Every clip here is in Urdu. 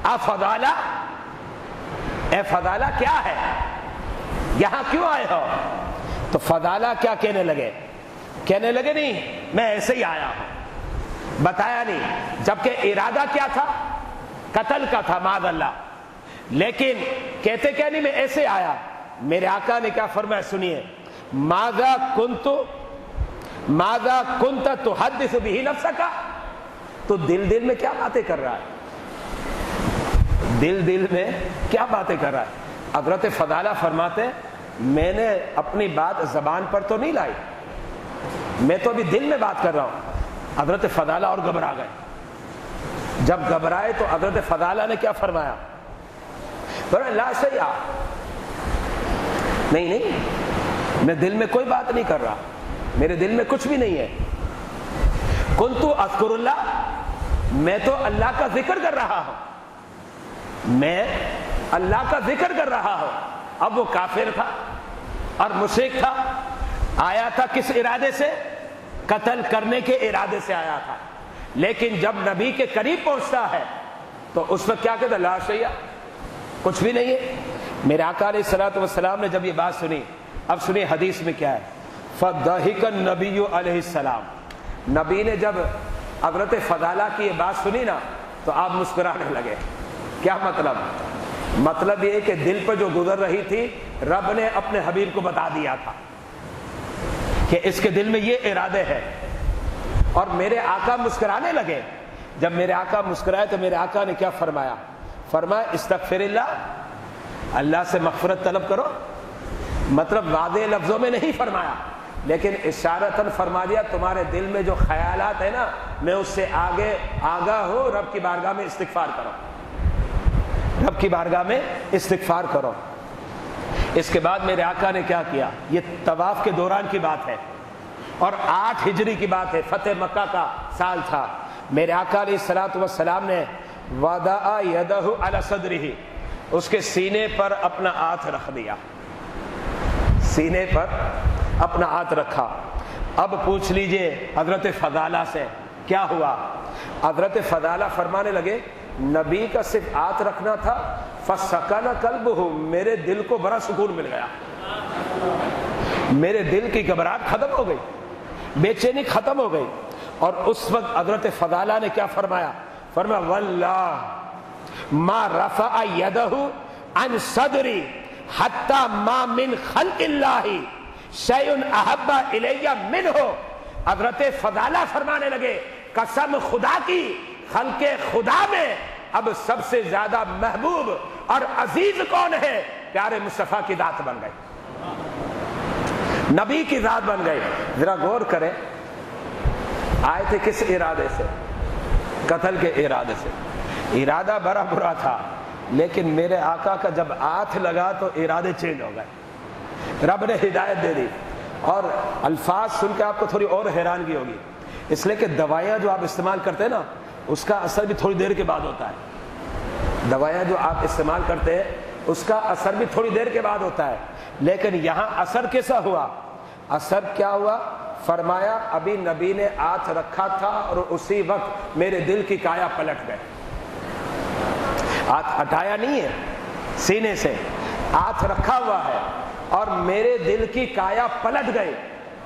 افضالہ، اے فضالہ کیا ہے، یہاں کیوں آئے ہو؟ تو فضالہ کیا کہنے لگے نہیں میں ایسے ہی آیا ہوں، بتایا نہیں، جبکہ ارادہ کیا تھا؟ قتل کا تھا معاذ اللہ، لیکن کہتے کیا نہیں میں ایسے آیا۔ میرے آقا نے کیا فرمایا سنیے، ماذا کنت تحدث به نفسک، تو دل میں کیا باتیں کر رہا ہے، دل میں کیا باتیں کر رہا ہے؟ حضرت فضالہ فرماتے میں نے اپنی بات زبان پر تو نہیں لائی، میں تو ابھی دل میں بات کر رہا ہوں۔ حضرت فضالہ اور گھبرا گئے، جب گھبرائے تو حضرت فضالہ نے کیا فرمایا، لا شیء، نہیں میں دل میں کوئی بات نہیں کر رہا، میرے دل میں کچھ بھی نہیں ہے، کنت اذکر اللہ، میں تو اللہ کا ذکر کر رہا ہوں، میں اللہ کا ذکر کر رہا ہوں۔ اب وہ کافر تھا اور مشرک تھا، آیا تھا کس ارادے سے؟ قتل کرنے کے ارادے سے آیا تھا، لیکن جب نبی کے قریب پہنچتا ہے تو اس وقت کیا کہتا؟ لا شیء، کچھ بھی نہیں ہے۔ میرے آقا علیہ الصلوۃ والسلام نے جب یہ بات سنی، اب سنی حدیث میں کیا ہے، فضحک النبی علیہ السلام، نبی نے جب حضرت فضالہ کی یہ بات سنی نا تو آپ مسکرانے لگے۔ کیا مطلب یہ کہ دل پر جو گزر رہی تھی رب نے اپنے حبیب کو بتا دیا تھا کہ اس کے دل میں یہ ارادے ہے، اور میرے آقا مسکرانے لگے۔ جب میرے آقا مسکرائے تو میرے آقا نے کیا فرمایا استغفر اللہ، اللہ سے مغفرت طلب کرو، مطلب واضح لفظوں میں نہیں فرمایا لیکن اشارتاً فرما دیا تمہارے دل میں جو خیالات ہیں نا میں اس سے آگے آگاہ ہوں، رب کی بارگاہ میں استغفار کرو، رب کی بارگاہ میں استغفار کرو۔ اس کے بعد میرے آقا نے کیا کیا، یہ طواف کے دوران کی بات ہے اور 8 ہجری کی بات ہے، فتح مکہ کا سال تھا۔ میرے آقا علیہ الصلوۃ والسلام نے وضع یدہ علی صدرہ، اس کے سینے پر اپنا ہاتھ رکھ دیا، سینے پر اپنا ہاتھ رکھا۔ اب پوچھ لیجئے حضرت فضالہ سے کیا ہوا؟ حضرت فضالہ فرمانے لگے نبی کا صرف ہاتھ رکھنا تھا، فسکن قلبہ، میرے دل کو بڑا سکون مل گیا، میرے دل کی گھبراہٹ ختم ہو گئی، بے چینی ختم ہو گئی۔ اور اس وقت حضرت فضالہ نے کیا فرمایا واللہ ما رفع یدہ عن صدری حتی ما من خلق اللہ شیء احب الی منہ۔ حضرت فضالہ فرمانے لگے قسم خدا کی، خلق خدا میں اب سب سے زیادہ محبوب اور عزیز کون ہے؟ پیارے مصطفیٰ کی ذات بن گئی، نبی کی ذات بن گئی۔ ذرا غور کریں، آئے تھے کس ارادے سے؟ قتل کے ارادے سے۔ ارادہ بڑا برا تھا لیکن میرے آقا کا جب ہاتھ لگا تو ارادے چینج ہو گئے، رب نے ہدایت دے دی۔ اور الفاظ سن کے آپ کو تھوڑی اور حیرانگی ہوگی، اس لیے کہ دوائیاں جو آپ استعمال کرتے ہیں نا اس کا اثر بھی تھوڑی دیر کے بعد ہوتا ہے، دوائیاں جو آپ استعمال کرتے ہیں اس کا اثر بھی تھوڑی دیر کے بعد ہوتا ہے، لیکن یہاں اثر کیسا ہوا؟ اثر کیا ہوا؟ فرمایا ابھی نبی نے ہاتھ رکھا تھا اور اسی وقت میرے دل کی کایا پلٹ گئے، ہاتھ ہٹایا نہیں ہے سینے سے، ہاتھ رکھا ہوا ہے اور میرے دل کی کایا پلٹ گئی،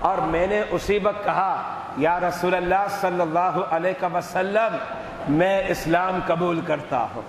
اور میں نے اسی وقت کہا یا رسول اللہ صلی اللہ علیہ وسلم میں اسلام قبول کرتا ہوں۔